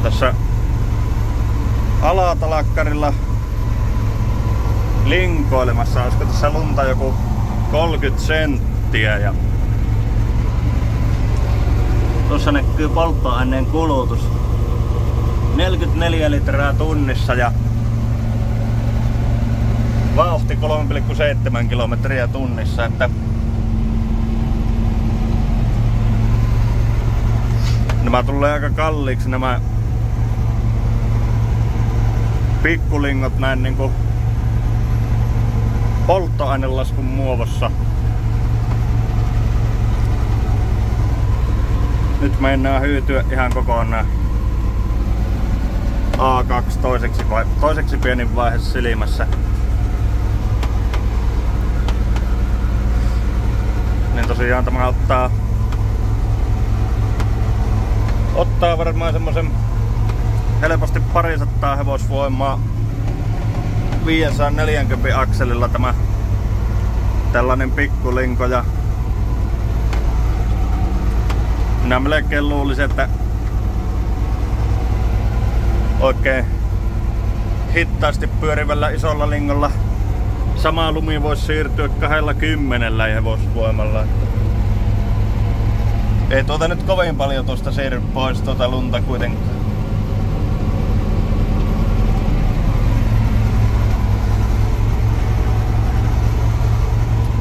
Tässä alatalakkarilla linkoilemassa, olisiko tässä lunta joku 30 senttiä ja tuossa näkyy polttoaineen kulutus 44 litraa tunnissa ja vauhti 3,7 kilometriä tunnissa, että nämä tulee aika kalliiksi nämä pikkulingot näin niinku polttoainelaskun muodossa. Nyt mennään hyytyä ihan kokonaan A2 toiseksi pienin vaihe silmässä. Niin tosiaan tämä ottaa varmaan semmosen helposti 200 hevosvoimaa 540 akselilla tämä tällainen pikkulinko ja minä melkein luulisin, että oikein hitaasti pyörivällä isolla lingolla sama lumi voisi siirtyä 20 hevosvoimalla. Ei tuota nyt kovin paljon tuosta siirry pois tuota lunta kuitenkaan.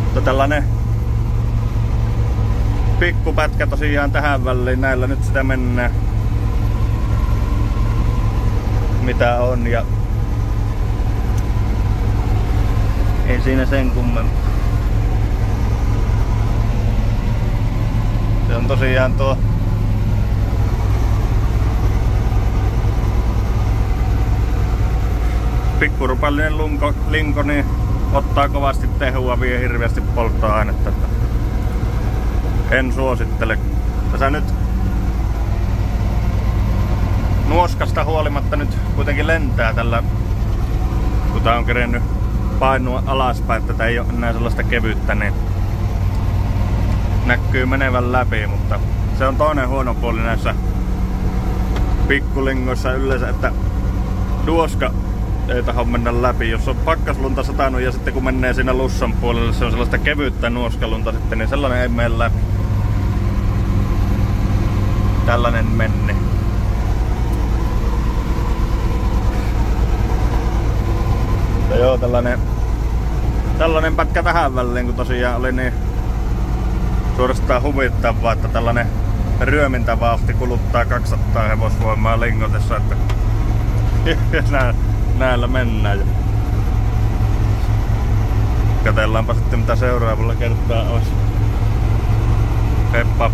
Mutta tällainen pikkupätkä tosiaan tähän väliin, näillä nyt sitä mennään mitä on ja ei siinä sen kummempaa. Se on tosiaan tuo pikkurupallinen linko, niin ottaa kovasti tehua, vie hirveästi polttoainetta. En suosittele. Tässä nyt nuoskasta huolimatta nyt kuitenkin lentää tällä, kun tää on kerennyt painua alaspäin, että tää ei ole enää sellaista kevyyttä, niin näkyy menevän läpi, mutta se on toinen huono puoli näissä pikkulingoissa yleensä, että nuoska ei taho mennä läpi. Jos on pakkaslunta satanut ja sitten kun menee siinä lussan puolelle, se on sellaista kevyyttä nuoskalunta sitten, niin sellainen ei mene läpi. Tällainen menne. Ja joo, tällainen pätkä tähän väliin, kun tosiaan oli niin suorastaan huvittavaa, että tällainen ryömintävauhti kuluttaa 200 hevosvoimaa lingotessa, että näillä mennään. Katsellaanpa sitten mitä seuraavalla kertaa olisi. Heippa!